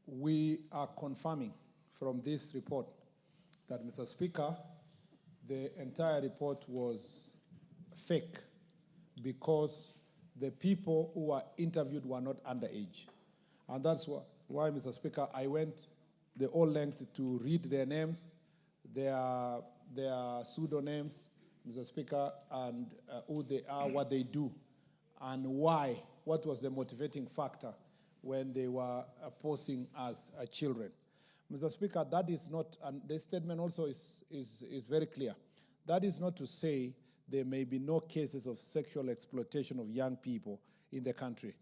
We are confirming from this report that, Mr. Speaker, the entire report was fake because the people who were interviewed were not underage. And that's why, Mr. Speaker, I went the whole length to read their names, their pseudonyms, Mr. Speaker, and who they are, what they do, and why, what was the motivating factor when they were posing as children. Mr. Speaker, that is not, and this statement also is very clear. That is not to say there may be no cases of sexual exploitation of young people in the country.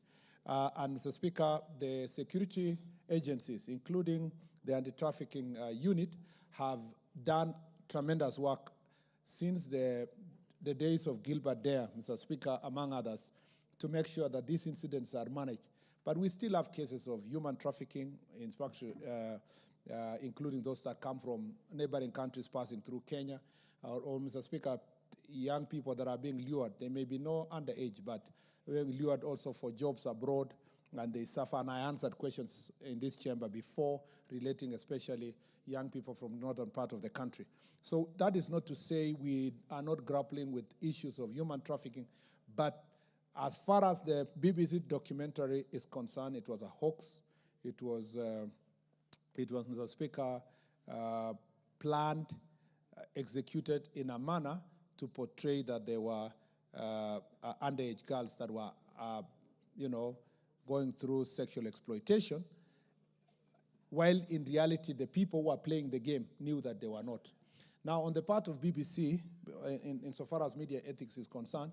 And Mr. Speaker, the security agencies, including the anti-trafficking unit, have done tremendous work since the days of Gilbert Dare, Mr. Speaker, among others, to make sure that these incidents are managed. But we still have cases of human trafficking, including those that come from neighboring countries passing through Kenya, or Mr. Speaker, young people that are being lured. They may be no underage, but being lured also for jobs abroad, and they suffer. And I answered questions in this chamber before relating especially young people from the northern part of the country. So that is not to say we are not grappling with issues of human trafficking, but as far as the BBC documentary is concerned, it was a hoax. It was Mr. Speaker, planned, executed in a manner to portray that there were underage girls that were, going through sexual exploitation, while in reality the people who were playing the game knew that they were not. Now, on the part of BBC, insofar as media ethics is concerned,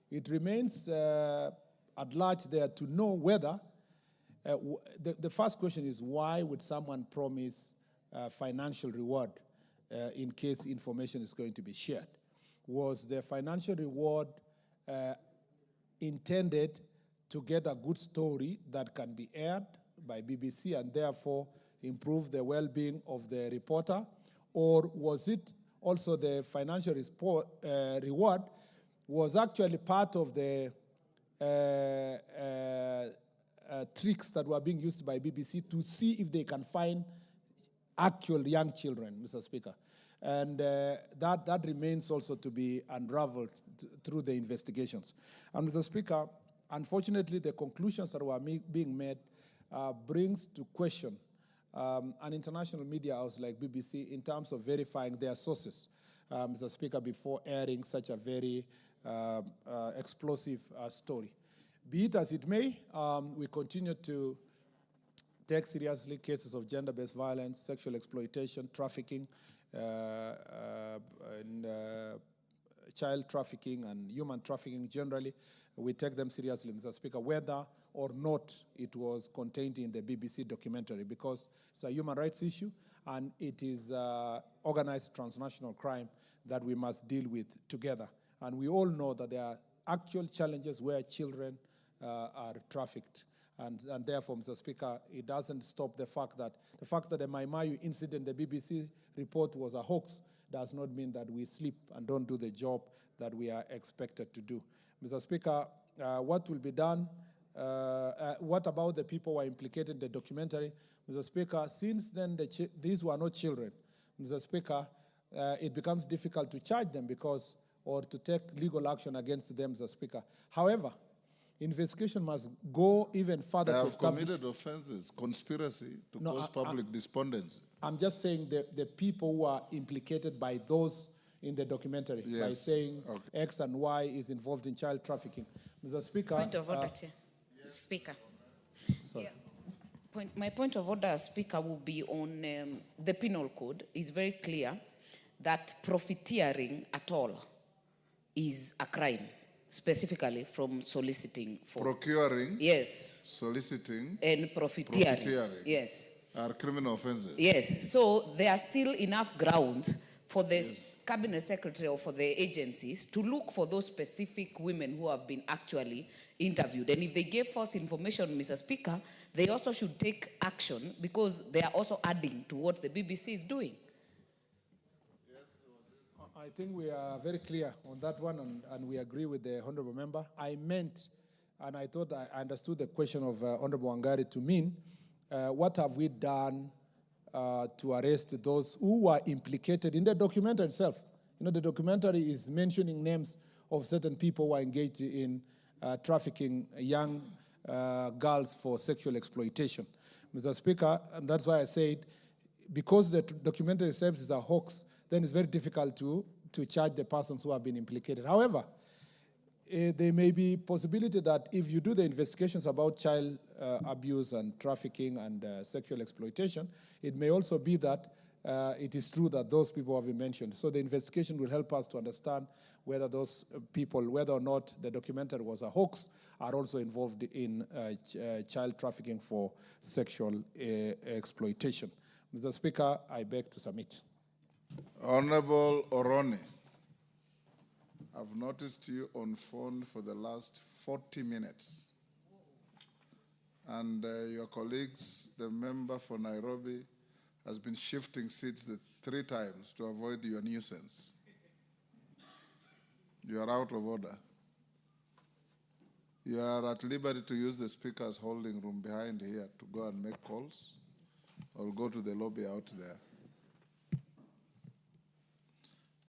it remains at large there to know whether, the first question is, why would someone promise financial reward in case information is going to be shared? Was the financial reward intended to get a good story that can be aired by BBC and therefore improve the well-being of the reporter? Or was it also the financial reward was actually part of the tricks that were being used by BBC to see if they can find actual young children, Mr. Speaker? And that remains also to be unraveled through the investigations. And Mr. Speaker, unfortunately, the conclusions that were being made brings to question an international media house like BBC in terms of verifying their sources, Mr. Speaker, before airing such a very explosive story. Be it as it may, we continue to take seriously cases of gender-based violence, sexual exploitation, trafficking, and child trafficking and human trafficking generally. We take them seriously, Mr. Speaker, whether or not it was contained in the BBC documentary, because it's a human rights issue and it is organized transnational crime that we must deal with together. And we all know that there are actual challenges where children are trafficked. And therefore, Mr. Speaker, it doesn't stop the fact that the Mai Mahiu incident, the BBC report was a hoax, does not mean that we sleep and don't do the job that we are expected to do. Mr. Speaker, what will be done? What about the people who are implicated in the documentary? Mr. Speaker, since then these were not children, Mr. Speaker, it becomes difficult to charge them or to take legal action against them, Mr. Speaker. However, investigation must go even further to establish... They have committed offenses, conspiracy to cause public despondency. I'm just saying the people who are implicated by those in the documentary, by saying X and Y is involved in child trafficking. Mr. Speaker... Point of order, Chair. Yes. Speaker. Sorry. Yeah. My point of order, Speaker, will be on the penal code. It's very clear that profiteering at all is a crime, specifically from soliciting for... Procuring? Yes. Soliciting? And profiteering. Yes. Are criminal offenses? Yes. So there are still enough grounds for the Cabinet Secretary or for the agencies to look for those specific women who have been actually interviewed. And if they gave false information, Mr. Speaker, they also should take action because they are also adding to what the BBC is doing. I think we are very clear on that one, and we agree with the honourable member. I meant and I thought I understood the question of Honorable Wangari to mean, what have we done to arrest those who were implicated in the documentary itself? You know, the documentary is mentioning names of certain people who are engaged in trafficking young girls for sexual exploitation. Mr. Speaker, and that's why I said, because the documentary itself is a hoax, then it's very difficult to charge the persons who have been implicated. However, there may be possibility that if you do the investigations about child abuse and trafficking and sexual exploitation, it may also be that it is true that those people have been mentioned. So the investigation will help us to understand whether those people, whether or not the documentary was a hoax, are also involved in child trafficking for sexual exploitation. Mr. Speaker, I beg to submit. Honorable Oroni, I've noticed you on phone for the last 40 minutes. And your colleagues, the member for Nairobi, has been shifting seats 3 times to avoid your nuisance. You are out of order. You are at liberty to use the speaker's holding room behind here to go and make calls, or go to the lobby out there.